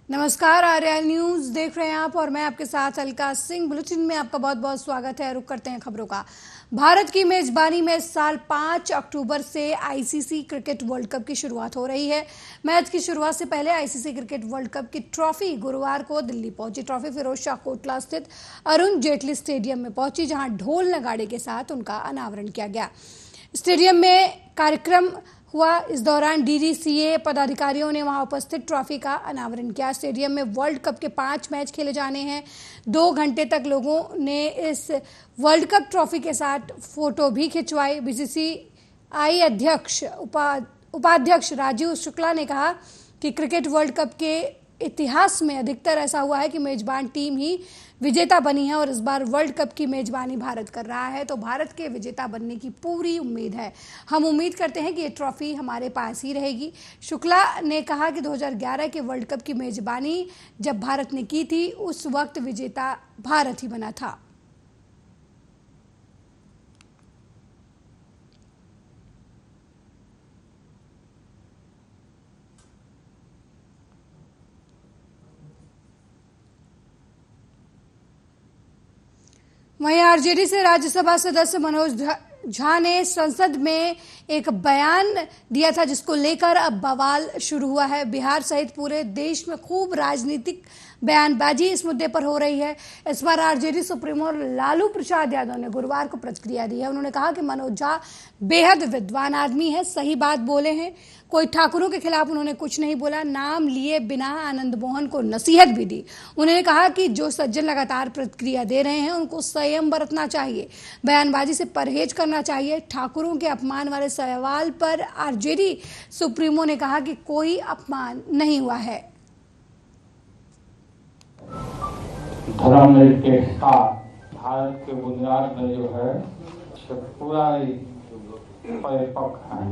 नमस्कार, आर्या न्यूज देख रहे हैं आप और मैं आपके साथ अलका सिंह। बुलेटिन में आपका बहुत बहुत स्वागत है। रुक करते हैं खबरों का। भारत की मेजबानी में इस साल 5 अक्टूबर से आईसीसी क्रिकेट वर्ल्ड कप की शुरुआत हो रही है। मैच की शुरुआत से पहले आईसीसी क्रिकेट वर्ल्ड कप की ट्रॉफी गुरुवार को दिल्ली पहुंची। ट्रॉफी फिरोज शाह कोटला स्थित अरुण जेटली स्टेडियम में पहुंची, जहां ढोल नगाड़े के साथ उनका अनावरण किया गया। स्टेडियम में कार्यक्रम हुआ। इस दौरान डीजीसीए पदाधिकारियों ने वहां उपस्थित ट्रॉफी का अनावरण किया। स्टेडियम में वर्ल्ड कप के 5 मैच खेले जाने हैं। 2 घंटे तक लोगों ने इस वर्ल्ड कप ट्रॉफी के साथ फोटो भी खिंचवाई। बीसीसीआई अध्यक्ष उपाध्यक्ष राजीव शुक्ला ने कहा कि क्रिकेट वर्ल्ड कप के इतिहास में अधिकतर ऐसा हुआ है कि मेजबान टीम ही विजेता बनी है और इस बार वर्ल्ड कप की मेजबानी भारत कर रहा है, तो भारत के विजेता बनने की पूरी उम्मीद है। हम उम्मीद करते हैं कि ये ट्रॉफी हमारे पास ही रहेगी। शुक्ला ने कहा कि 2011 के वर्ल्ड कप की मेजबानी जब भारत ने की थी, उस वक्त विजेता भारत ही बना था। वहीं आरजेडी से राज्यसभा सदस्य मनोज झा ने संसद में एक बयान दिया था, जिसको लेकर अब बवाल शुरू हुआ है। बिहार सहित पूरे देश में खूब राजनीतिक बयानबाजी इस मुद्दे पर हो रही है। इस बार आरजेडी सुप्रीमो लालू प्रसाद यादव ने गुरुवार को प्रतिक्रिया दी है। उन्होंने कहा कि मनोज झा बेहद विद्वान आदमी है, सही बात बोले हैं। कोई ठाकुरों के खिलाफ उन्होंने कुछ नहीं बोला। नाम लिए बिना आनंद मोहन को नसीहत भी दी। उन्होंने कहा कि जो सज्जन लगातार प्रतिक्रिया दे रहे हैं, उनको संयम बरतना चाहिए, बयानबाजी से परहेज करना चाहिए। ठाकुरों के अपमान वाले सवाल पर आरजेडी सुप्रीमो ने कहा कि कोई अपमान नहीं हुआ है। धर्मनिरपेक्षता भारत के बुनियाद में जो है पूरा परिपक्व है,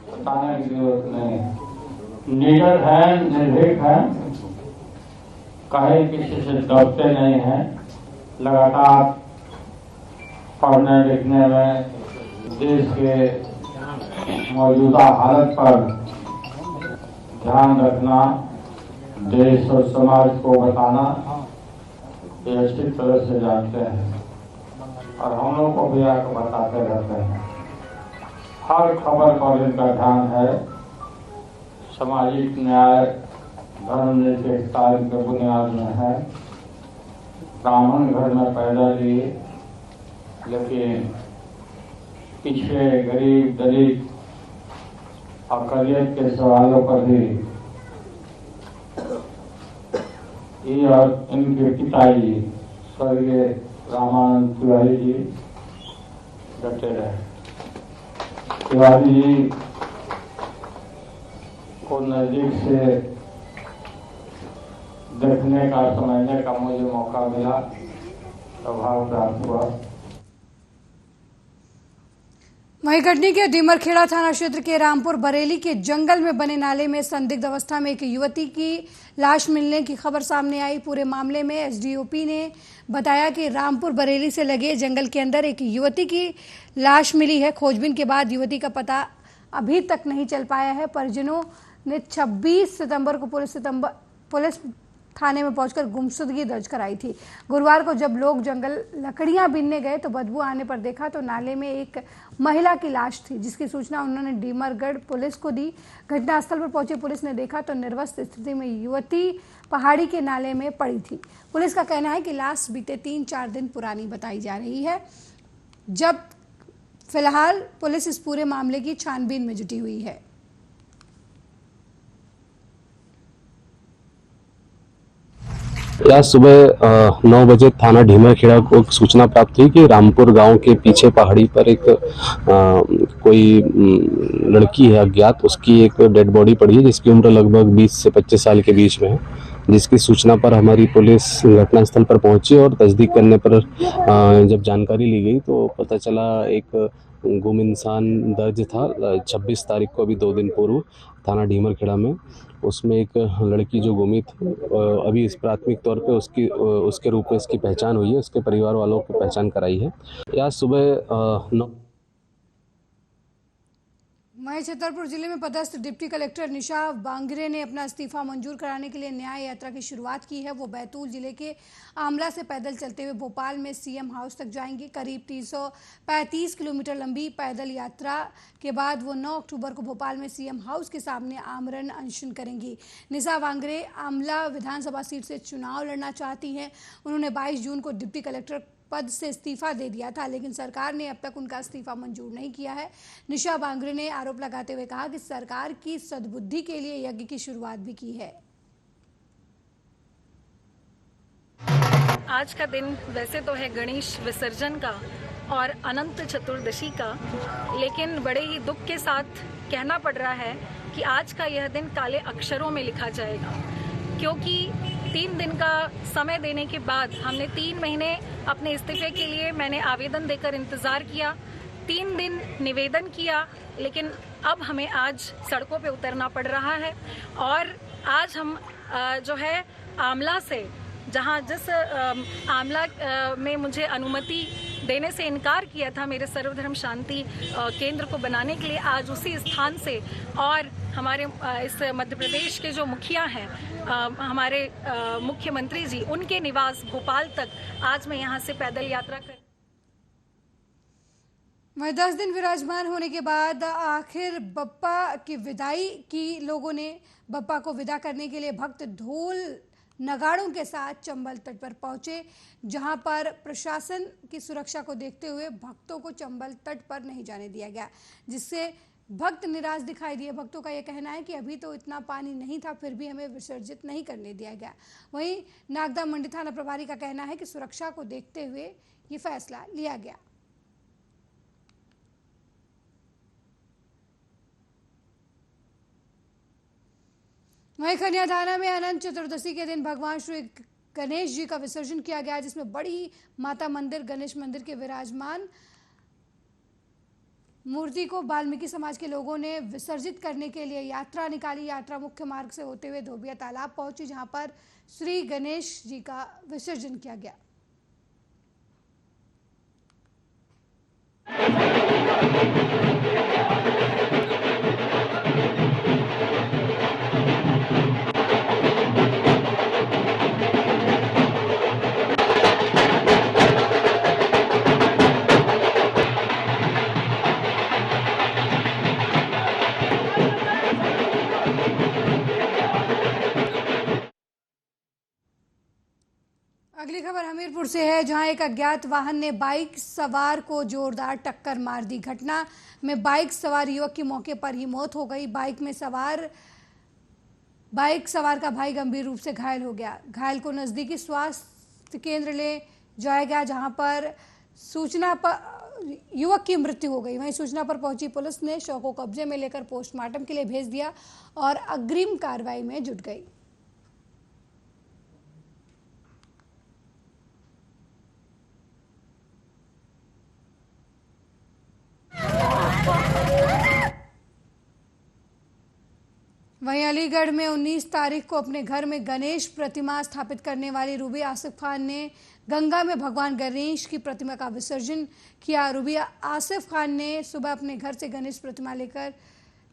बताने की जरूरत नहीं। निडर है, निर्भीक है, कहीं किसी से डरते नहीं है। लगातार पढ़ने लिखने में देश के मौजूदा हालत पर ध्यान रखना, देश और समाज को बताना, ये अच्छी तरह से जानते हैं और हम लोग को भी आकर बताते रहते हैं। हर खबर पर इनका ध्यान है। सामाजिक न्याय, धर्मनिरपेक्षता इनके बुनियाद में है। ब्राह्मण घर में पैदा लिए, लेकिन पिछड़े, गरीब, दलित, अकलियत के सवालों पर भी ये और इनके पिताजी स्वर्गीय रामानंद तिवारी जी डटे रहे। तिवारी जी को नजदीक से देखने का, समझने का मुझे मौका मिला, सौभाग्य प्राप्त हुआ। वहीं कटनी के डीमरखेड़ा थाना क्षेत्र के रामपुर बरेली के जंगल में बने नाले में संदिग्ध अवस्था में एक युवती की लाश मिलने की खबर सामने आई। पूरे मामले में एसडीओपी ने बताया कि रामपुर बरेली से लगे जंगल के अंदर एक युवती की लाश मिली है। खोजबीन के बाद युवती का पता अभी तक नहीं चल पाया है। परिजनों ने 26 सितंबर को पुलिस थाने में पहुंचकर गुमशुदगी दर्ज कराई थी। गुरुवार को जब लोग जंगल लकड़ियां बीनने गए तो बदबू आने पर देखा तो नाले में एक महिला की लाश थी, जिसकी सूचना उन्होंने डीमरगढ़ पुलिस को दी। घटनास्थल पर पहुंची पुलिस ने देखा तो निर्वस्त्र स्थिति में युवती पहाड़ी के नाले में पड़ी थी। पुलिस का कहना है कि लाश बीते 3-4 दिन पुरानी बताई जा रही है। जब फिलहाल पुलिस इस पूरे मामले की छानबीन में जुटी हुई है। आज सुबह 9 बजे थाना ढीमरखेड़ा को सूचना प्राप्त हुई कि रामपुर गांव के पीछे पहाड़ी पर एक कोई लड़की है अज्ञात, उसकी एक डेड बॉडी पड़ी है, जिसकी उम्र लगभग 20 से 25 साल के बीच में है। जिसकी सूचना पर हमारी पुलिस घटनास्थल पर पहुंची और तस्दीक करने पर जब जानकारी ली गई तो पता चला एक गुम इंसान दर्ज था 26 तारीख को, अभी 2 दिन पूर्व थाना ढीमरखेड़ा में। उसमें एक लड़की जो गुमी थी, अभी इस प्राथमिक तौर पे उसके रूप में इसकी पहचान हुई है, उसके परिवार वालों की पहचान कराई है। आज सुबह वहीं छतरपुर जिले में पदस्थ डिप्टी कलेक्टर निशा बांगरे ने अपना इस्तीफा मंजूर कराने के लिए न्याय यात्रा की शुरुआत की है। वो बैतूल जिले के आमला से पैदल चलते हुए भोपाल में सीएम हाउस तक जाएंगे। करीब 335 किलोमीटर लंबी पैदल यात्रा के बाद वो 9 अक्टूबर को भोपाल में सीएम हाउस के सामने आमरण अनशन करेंगी। निशा बांगरे आमला विधानसभा सीट से चुनाव लड़ना चाहती हैं। उन्होंने 22 जून को डिप्टी कलेक्टर पद से इस्तीफा दे दिया था, लेकिन सरकार ने अब तक उनका इस्तीफा मंजूर नहीं किया है। निशा बांगरे ने आरोप लगाते हुए कहा कि सरकार की सद्बुद्धि के लिए यज्ञ की शुरुआत भी की है। आज का दिन वैसे तो है गणेश विसर्जन का और अनंत चतुर्दशी का, लेकिन बड़े ही दुख के साथ कहना पड़ रहा है कि आज का यह दिन काले अक्षरों में लिखा जाएगा, क्योंकि 3 दिन का समय देने के बाद हमने 3 महीने अपने इस्तीफे के लिए मैंने आवेदन देकर इंतज़ार किया, 3 दिन निवेदन किया, लेकिन अब हमें आज सड़कों पे उतरना पड़ रहा है। और आज हम जो है आमला से, जहां जिस आमला में मुझे अनुमति देने से इनकार किया था मेरे सर्वधर्म शांति केंद्र को बनाने के लिए, आज उसी स्थान से और हमारे इस मध्य प्रदेश के जो मुखिया हैं, हमारे मुख्यमंत्री जी, उनके निवास भोपाल तक आज मैं यहाँ से पैदल यात्रा कर। वहीं 10 दिन विराजमान होने के बाद आखिर बप्पा की विदाई की। लोगों ने बप्पा को विदा करने के लिए भक्त ढोल नगाड़ों के साथ चंबल तट पर पहुंचे, जहां पर प्रशासन की सुरक्षा को देखते हुए भक्तों को चंबल तट पर नहीं जाने दिया गया, जिससे भक्त निराश दिखाई दिए। भक्तों का यह कहना है कि अभी तो इतना पानी नहीं था, फिर भी हमें विसर्जित नहीं करने दिया गया। वहीं नागदा मंडी थाना प्रभारी का कहना है कि सुरक्षा को देखते हुए ये फैसला लिया गया। वहीं खनिया थाना में अनंत चतुर्दशी के दिन भगवान श्री गणेश जी का विसर्जन किया गया, जिसमें बड़ी माता मंदिर गणेश मंदिर के विराजमान मूर्ति को वाल्मीकि समाज के लोगों ने विसर्जित करने के लिए यात्रा निकाली। यात्रा मुख्य मार्ग से होते हुए धोबिया तालाब पहुंची, जहां पर श्री गणेश जी का विसर्जन किया गया। अगली खबर हमीरपुर से है, जहां एक अज्ञात वाहन ने बाइक सवार को जोरदार टक्कर मार दी। घटना में बाइक सवार युवक की मौके पर ही मौत हो गई। बाइक सवार का भाई गंभीर रूप से घायल हो गया। घायल को नजदीकी स्वास्थ्य केंद्र ले जाया गया, जहां पर सूचना पर युवक की मृत्यु हो गई। वहीं सूचना पर पहुंची पुलिस ने शव को कब्जे में लेकर पोस्टमार्टम के लिए भेज दिया और अग्रिम कार्रवाई में जुट गई। वहीं अलीगढ़ में 19 तारीख को अपने घर में गणेश प्रतिमा स्थापित करने वाली रूबी आसिफ खान ने गंगा में भगवान गणेश की प्रतिमा का विसर्जन किया। रूबी आसिफ खान ने सुबह अपने घर से गणेश प्रतिमा लेकर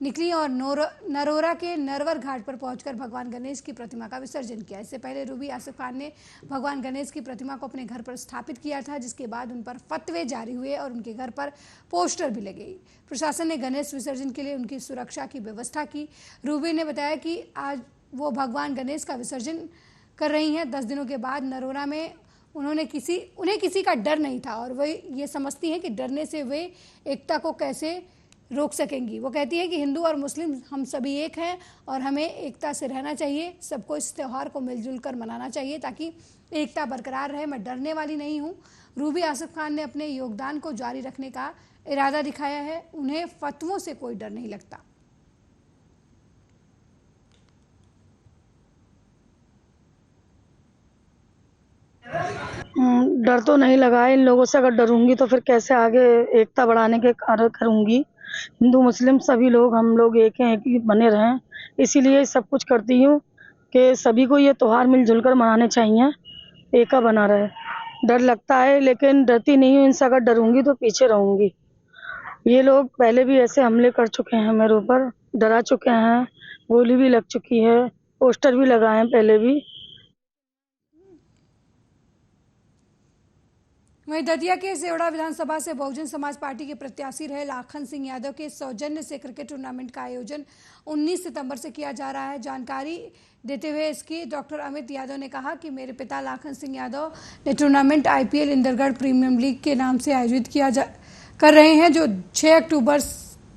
निकली और नरोरा के नरवर घाट पर पहुंचकर भगवान गणेश की प्रतिमा का विसर्जन किया। इससे पहले रूबी आसिफ खान ने भगवान गणेश की प्रतिमा को अपने घर पर स्थापित किया था, जिसके बाद उन पर फतवे जारी हुए और उनके घर पर पोस्टर भी लगे। प्रशासन ने गणेश विसर्जन के लिए उनकी सुरक्षा की व्यवस्था की। रूबी ने बताया कि आज वो भगवान गणेश का विसर्जन कर रही हैं। 10 दिनों के बाद नरोरा में उन्हें किसी का डर नहीं था और वे ये समझती हैं कि डरने से वे एकता को कैसे रोक सकेंगी। वो कहती है कि हिंदू और मुस्लिम हम सभी एक हैं और हमें एकता से रहना चाहिए। सबको इस त्यौहार को मिलजुल कर मनाना चाहिए ताकि एकता बरकरार रहे। मैं डरने वाली नहीं हूँ। रूबी आसिफ खान ने अपने योगदान को जारी रखने का इरादा दिखाया है। उन्हें फतवों से कोई डर नहीं लगता। डर तो नहीं लगा है। इन लोगों से अगर डरूंगी तो फिर कैसे आगे एकता बढ़ाने के कार्य करूंगी। हिंदू मुस्लिम सभी लोग हम लोग एक हैं, एक ही बने रहें, इसीलिए सब कुछ करती हूँ कि सभी को ये त्योहार मिलजुल कर मनाने चाहिए, एका बना रहे। डर लगता है लेकिन डरती नहीं हूँ। इनसे अगर डरूंगी तो पीछे रहूंगी। ये लोग पहले भी ऐसे हमले कर चुके हैं, मेरे ऊपर डरा चुके हैं, गोली भी लग चुकी है, पोस्टर भी लगाए हैं पहले भी। वहीं दतिया के सेवड़ा विधानसभा से बहुजन समाज पार्टी के प्रत्याशी रहे लाखन सिंह यादव के सौजन्य से क्रिकेट टूर्नामेंट का आयोजन 19 सितंबर से किया जा रहा है। जानकारी देते हुए इसकी डॉक्टर अमित यादव ने कहा कि मेरे पिता लाखन सिंह यादव ने tournament IPL Indergarh premium league के नाम से आयोजित कर रहे हैं, जो 6 अक्टूबर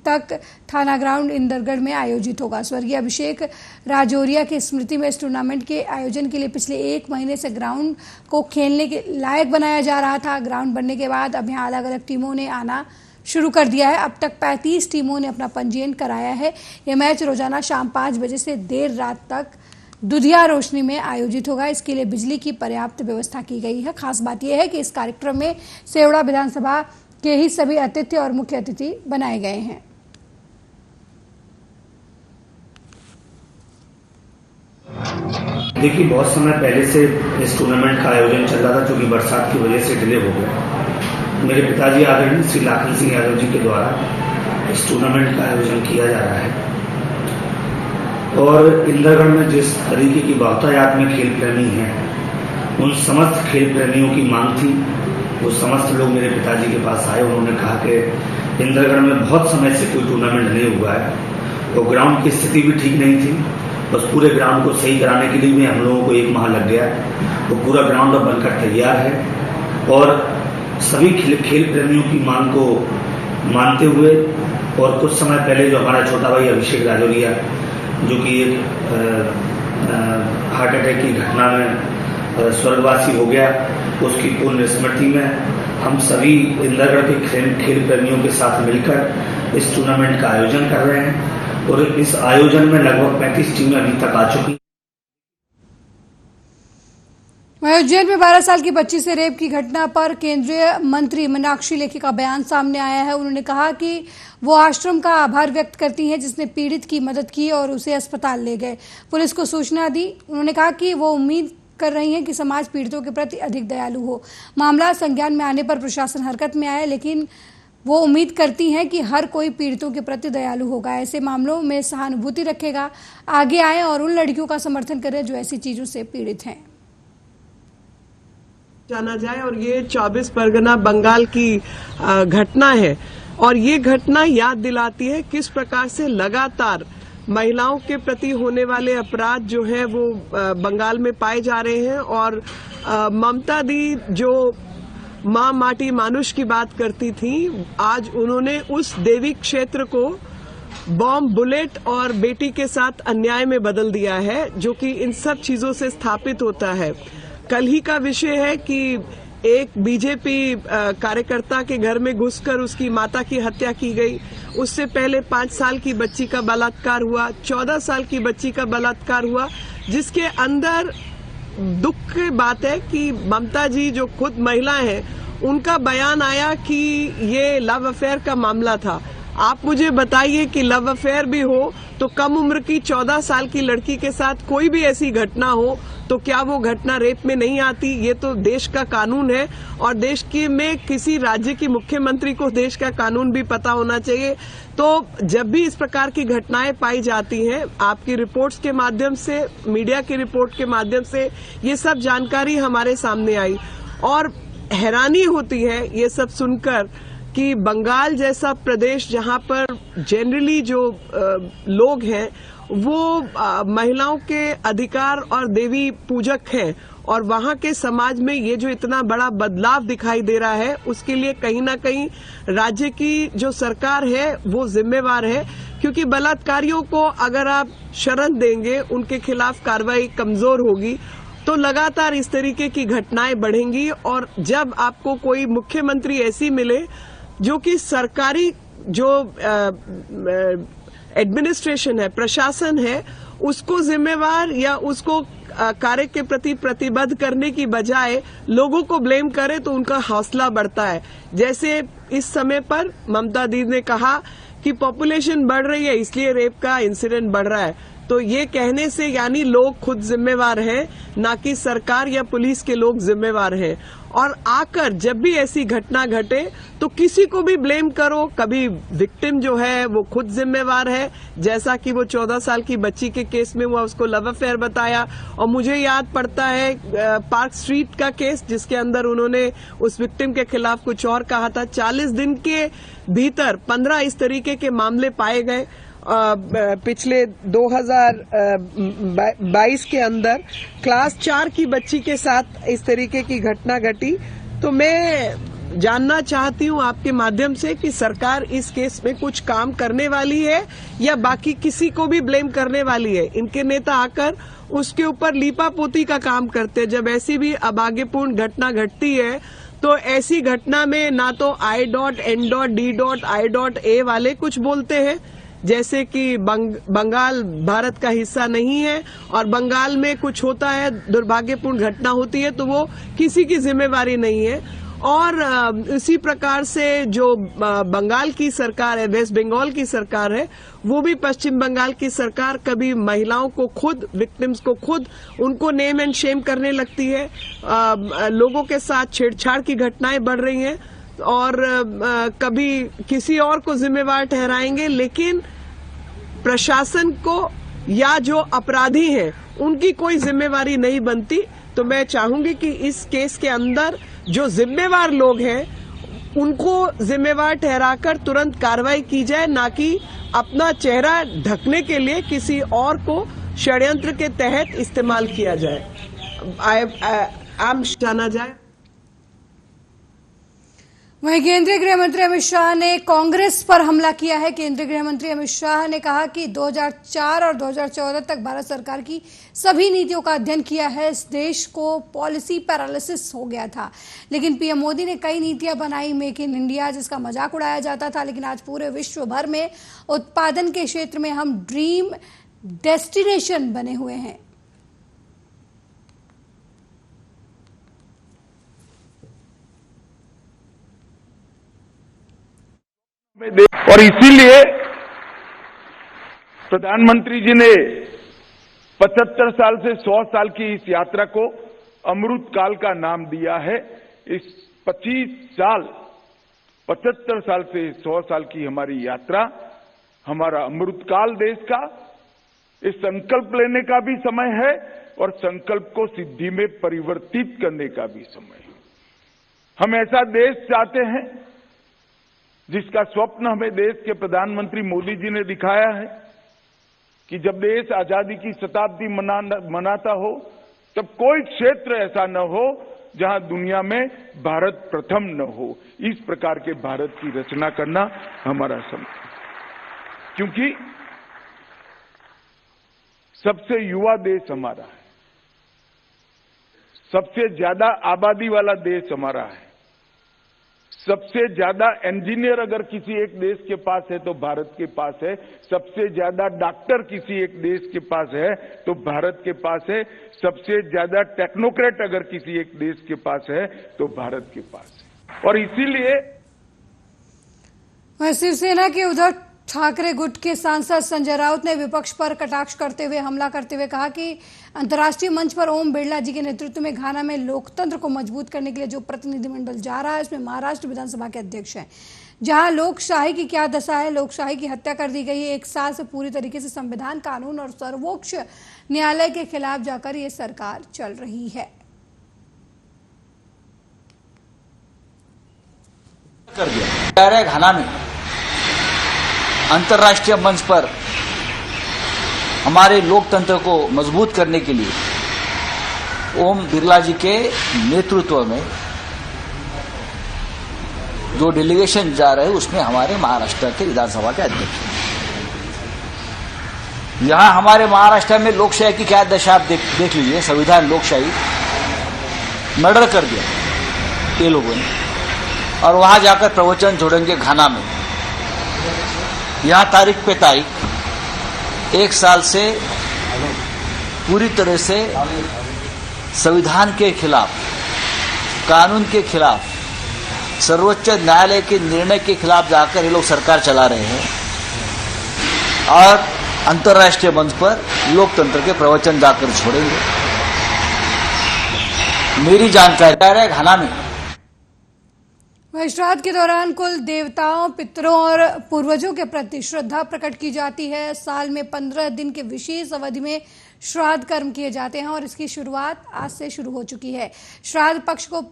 तक थाना ग्राउंड इंदरगढ़ में आयोजित होगा। स्वर्गीय अभिषेक राजौरिया की स्मृति में इस टूर्नामेंट के आयोजन के लिए पिछले 1 महीने से ग्राउंड को खेलने के लायक बनाया जा रहा था। ग्राउंड बनने के बाद अब यहाँ अलग अलग टीमों ने आना शुरू कर दिया है। अब तक 35 टीमों ने अपना पंजीयन कराया है। यह मैच रोजाना शाम 5 बजे से देर रात तक दुधिया रोशनी में आयोजित होगा। इसके लिए बिजली की पर्याप्त व्यवस्था की गई है। खास बात यह है कि इस कार्यक्रम में सेवड़ा विधानसभा के ही सभी अतिथि और मुख्य अतिथि बनाए गए हैं। देखिए, बहुत समय पहले से इस टूर्नामेंट का आयोजन चल रहा था, जो कि बरसात की वजह से डिले हो गया। मेरे पिताजी आदरणीय श्री लाखन सिंह यादव जी के द्वारा इस टूर्नामेंट का आयोजन किया जा रहा है। और इंदरगढ़ में जिस तरीके की बहुतायत में खेल प्रेमी हैं, उन समस्त खेल प्रेमियों की मांग थी। वो समस्त लोग मेरे पिताजी के पास आए। उन्होंने कहा कि इंदरगढ़ में बहुत समय से कोई टूर्नामेंट नहीं हुआ है और ग्राउंड की स्थिति भी ठीक नहीं थी। बस पूरे ग्राउंड को सही कराने के लिए भी हम लोगों को 1 माह लग गया। वो पूरा ग्राउंड अब बनकर तैयार है और सभी खेल प्रेमियों की मांग को मानते हुए और कुछ समय पहले जो हमारा छोटा भाई अभिषेक राजौरिया, जो कि एक हार्ट अटैक की घटना में स्वर्गवासी हो गया, उसकी पूर्ण स्मृति में हम सभी इंदरगढ़ के खेल प्रेमियों के साथ मिलकर इस टूर्नामेंट का आयोजन कर रहे हैं। और इस आयोजन में लगभग 35 टीमें अभी तक आ चुकी। उज्जैन में 12 साल की बच्ची से रेप की घटना पर केंद्रीय मंत्री मीनाक्षी लेखी का बयान सामने आया है। उन्होंने कहा कि वो आश्रम का आभार व्यक्त करती हैं जिसने पीड़ित की मदद की और उसे अस्पताल ले गए, पुलिस को सूचना दी। उन्होंने कहा कि वो उम्मीद कर रही हैं कि समाज पीड़ितों के प्रति अधिक दयालु हो। मामला संज्ञान में आने पर प्रशासन हरकत में आया, लेकिन वो उम्मीद करती हैं कि हर कोई पीड़ितों के प्रति दयालु होगा, ऐसे मामलों में सहानुभूति रखेगा, आगे आए और उन लड़कियों का समर्थन करें जो ऐसी चीजों से पीड़ित हैं। जाना जाए और ये 24 परगना बंगाल की घटना है और ये घटना याद दिलाती है किस प्रकार से लगातार महिलाओं के प्रति होने वाले अपराध जो है वो बंगाल में पाए जा रहे हैं। और ममता दी जो माँ माटी मानुष की बात करती थी, आज उन्होंने उस देवी क्षेत्र को बॉम्ब, बुलेट और बेटी के साथ अन्याय में बदल दिया है, जो कि इन सब चीजों से स्थापित होता है। कल ही का विषय है कि एक बीजेपी कार्यकर्ता के घर में घुसकर उसकी माता की हत्या की गई। उससे पहले 5 साल की बच्ची का बलात्कार हुआ, 14 साल की बच्ची का बलात्कार हुआ, जिसके अंदर दुख की बात है कि ममता जी जो खुद महिला हैं, उनका बयान आया कि ये लव अफेयर का मामला था। आप मुझे बताइए कि लव अफेयर भी हो तो कम उम्र की 14 साल की लड़की के साथ कोई भी ऐसी घटना हो तो क्या वो घटना रेप में नहीं आती? ये तो देश का कानून है और देश के में किसी राज्य की मुख्यमंत्री को देश का कानून भी पता होना चाहिए। तो जब भी इस प्रकार की घटनाएं पाई जाती हैं, आपकी रिपोर्ट्स के माध्यम से, मीडिया की रिपोर्ट के माध्यम से ये सब जानकारी हमारे सामने आई और हैरानी होती है ये सब सुनकर कि बंगाल जैसा प्रदेश जहां पर जनरली जो लोग हैं वो महिलाओं के अधिकार और देवी पूजक हैं और वहां के समाज में ये जो इतना बड़ा बदलाव दिखाई दे रहा है, उसके लिए कहीं ना कहीं राज्य की जो सरकार है वो जिम्मेवार है। क्योंकि बलात्कारियों को अगर आप शरण देंगे, उनके खिलाफ कार्रवाई कमजोर होगी तो लगातार इस तरीके की घटनाएं बढ़ेंगी। और जब आपको कोई मुख्यमंत्री ऐसी मिले जो कि सरकारी जो एडमिनिस्ट्रेशन है, प्रशासन है, उसको जिम्मेवार या उसको कार्य के प्रति प्रतिबद्ध करने की बजाय लोगों को ब्लेम करे तो उनका हौसला बढ़ता है। जैसे इस समय पर ममता दीदी ने कहा कि पॉपुलेशन बढ़ रही है इसलिए रेप का इंसिडेंट बढ़ रहा है, तो ये कहने से यानी लोग खुद जिम्मेवार हैं, ना कि सरकार या पुलिस के लोग जिम्मेवार हैं। और आकर जब भी ऐसी घटना घटे तो किसी को भी ब्लेम करो, कभी विक्टिम जो है वो खुद जिम्मेवार है, जैसा कि वो 14 साल की बच्ची के केस में हुआ, उसको लव अफेयर बताया। और मुझे याद पड़ता है पार्क स्ट्रीट का केस, जिसके अंदर उन्होंने उस विक्टिम के खिलाफ कुछ और कहा था। 40 दिन के भीतर 15 इस तरीके के मामले पाए गए। पिछले 2022 के अंदर क्लास 4 की बच्ची के साथ इस तरीके की घटना घटी। तो मैं जानना चाहती हूं आपके माध्यम से कि सरकार इस केस में कुछ काम करने वाली है या बाकी किसी को भी ब्लेम करने वाली है। इनके नेता आकर उसके ऊपर लीपापोती का काम करते हैं। जब ऐसी भी अभाग्यपूर्ण घटना घटती है तो ऐसी घटना में ना तो I.N.D.I.A वाले कुछ बोलते हैं, जैसे कि बंगाल भारत का हिस्सा नहीं है और बंगाल में कुछ होता है, दुर्भाग्यपूर्ण घटना होती है तो वो किसी की जिम्मेवारी नहीं है। और इसी प्रकार से जो बंगाल की सरकार है, वेस्ट बंगाल की सरकार है, वो भी पश्चिम बंगाल की सरकार कभी महिलाओं को खुद, विक्टिम्स को खुद उनको नेम एंड शेम करने लगती है। लोगों के साथ छेड़छाड़ की घटनाएं बढ़ रही हैं और कभी किसी और को जिम्मेवार ठहराएंगे, लेकिन प्रशासन को या जो अपराधी हैं उनकी कोई जिम्मेवारी नहीं बनती। तो मैं चाहूंगी कि इस केस के अंदर जो जिम्मेवार लोग हैं उनको जिम्मेवार ठहराकर तुरंत कार्रवाई की जाए, ना कि अपना चेहरा ढकने के लिए किसी और को षड्यंत्र के तहत इस्तेमाल किया जाए, आम जाना जाए। वहीं केंद्रीय गृह मंत्री अमित शाह ने कांग्रेस पर हमला किया है। केंद्रीय गृह मंत्री अमित शाह ने कहा कि 2004 और 2014 तक भारत सरकार की सभी नीतियों का अध्ययन किया है। इस देश को पॉलिसी पैरालिसिस हो गया था, लेकिन पीएम मोदी ने कई नीतियां बनाई, मेक इन इंडिया, जिसका मजाक उड़ाया जाता था, लेकिन आज पूरे विश्व भर में उत्पादन के क्षेत्र में हम ड्रीम डेस्टिनेशन बने हुए हैं। और इसीलिए प्रधानमंत्री जी ने 75 साल से 100 साल की इस यात्रा को अमृत काल का नाम दिया है। इस 25 साल 75 साल से 100 साल की हमारी यात्रा हमारा अमृत काल देश का, इस संकल्प लेने का भी समय है और संकल्प को सिद्धि में परिवर्तित करने का भी समय है। हम ऐसा देश चाहते हैं जिसका स्वप्न हमें देश के प्रधानमंत्री मोदी जी ने दिखाया है कि जब देश आजादी की शताब्दी मनाता हो तब कोई क्षेत्र ऐसा न हो जहां दुनिया में भारत प्रथम न हो। इस प्रकार के भारत की रचना करना हमारा समय, क्योंकि सबसे युवा देश हमारा है, सबसे ज्यादा आबादी वाला देश हमारा है, सबसे ज्यादा इंजीनियर अगर किसी एक देश के पास है तो भारत के पास है, सबसे ज्यादा डॉक्टर किसी एक देश के पास है तो भारत के पास है, सबसे ज्यादा टेक्नोक्रेट अगर किसी एक देश के पास है तो भारत के पास है। और इसीलिए शिवसेना के उद्धव ठाकरे गुट के सांसद संजय राउत ने विपक्ष पर कटाक्ष करते हुए, हमला करते हुए कहा कि अंतर्राष्ट्रीय मंच पर ओम बिरला जी के नेतृत्व में घाना में लोकतंत्र को मजबूत करने के लिए जो प्रतिनिधिमंडल जा रहा है उसमें महाराष्ट्र विधानसभा के अध्यक्ष हैं, जहां लोकशाही की क्या दशा है, लोकशाही की हत्या कर दी गई है। 1 साल से पूरी तरीके से संविधान, कानून और सर्वोच्च न्यायालय के खिलाफ जाकर ये सरकार चल रही है। कर दिया घाना में अंतर्राष्ट्रीय मंच पर हमारे लोकतंत्र को मजबूत करने के लिए ओम बिरला जी के नेतृत्व में जो डेलीगेशन जा रहे हैं उसमें हमारे महाराष्ट्र के विधानसभा के अध्यक्ष हैं। यहां हमारे महाराष्ट्र में लोकशाही की क्या दशा आप देख लीजिए। संविधान, लोकशाही मर्डर कर दिया ये लोगों ने, और वहां जाकर प्रवचन छोड़ेंगे घाना में। यहां तारीख पे तारीख 1 साल से पूरी तरह से संविधान के खिलाफ, कानून के खिलाफ, सर्वोच्च न्यायालय के निर्णय के खिलाफ जाकर ये लोग सरकार चला रहे हैं। और अंतर्राष्ट्रीय मंच पर लोकतंत्र के प्रवचन जाकर छोड़ेंगे। मेरी जानकारी है घाना में श्राद्ध के दौरान कुल देवताओं, पितरों और पूर्वजों के प्रति श्रद्धा प्रकट की जाती है। साल में 15 दिन के विशेष अवधि में श्राद्ध कर्म किए जाते हैं और इसकी शुरुआत आज से शुरू हो चुकी है। श्राद्ध पक्ष को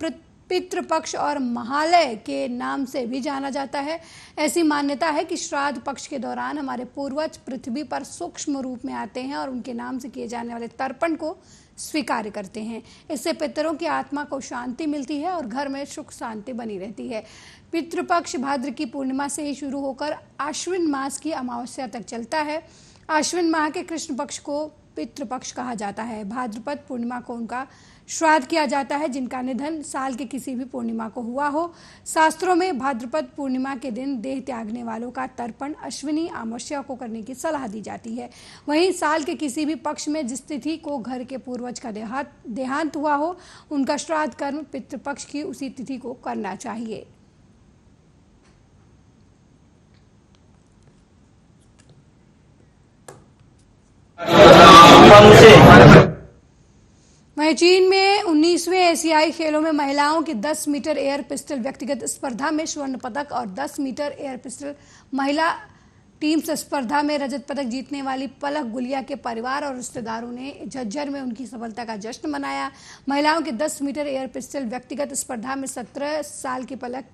पितृपक्ष और महालय के नाम से भी जाना जाता है। ऐसी मान्यता है कि श्राद्ध पक्ष के दौरान हमारे पूर्वज पृथ्वी पर सूक्ष्म रूप में आते हैं और उनके नाम से किए जाने वाले तर्पण को स्वीकार करते हैं। इससे पितरों की आत्मा को शांति मिलती है और घर में सुख शांति बनी रहती है। पितृपक्ष भाद्र की पूर्णिमा से ही शुरू होकर आश्विन मास की अमावस्या तक चलता है। आश्विन माह के कृष्ण पक्ष को पितृपक्ष कहा जाता है। भाद्रपद पूर्णिमा को उनका श्राद्ध किया जाता है जिनका निधन साल के किसी भी पूर्णिमा को हुआ हो। शास्त्रों में भाद्रपद पूर्णिमा के दिन देह त्यागने वालों का तर्पण अश्विनी अमावस्या को करने की सलाह दी जाती है। वहीं साल के किसी भी पक्ष में जिस तिथि को घर के पूर्वज का देहांत हुआ हो उनका श्राद्ध कर्म पितृपक्ष की उसी तिथि को करना चाहिए। वहीं चीन में 19वें एशियाई खेलों में महिलाओं की 10 मीटर एयर पिस्टल व्यक्तिगत स्पर्धा में स्वर्ण पदक और 10 मीटर एयर पिस्टल महिला टीम्स स्पर्धा में रजत पदक जीतने वाली पलक गुलिया के परिवार और रिश्तेदारों ने झज्जर में उनकी सफलता का जश्न मनाया। महिलाओं के 10 मीटर एयर पिस्टल व्यक्तिगत स्पर्धा में 17 साल की पलक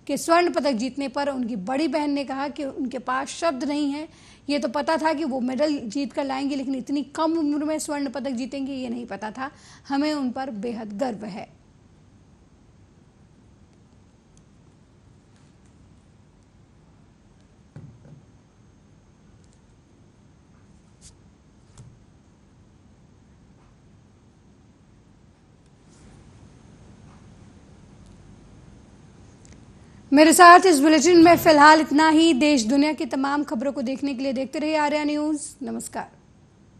के स्वर्ण पदक जीतने पर उनकी बड़ी बहन ने कहा कि उनके पास शब्द नहीं है। ये तो पता था कि वो मेडल जीत कर लाएंगी, लेकिन इतनी कम उम्र में स्वर्ण पदक जीतेंगे ये नहीं पता था। हमें उन पर बेहद गर्व है। मेरे साथ इस बुलेटिन में फिलहाल इतना ही। देश दुनिया की तमाम खबरों को देखने के लिए देखते रहिए आर्या न्यूज़। नमस्कार।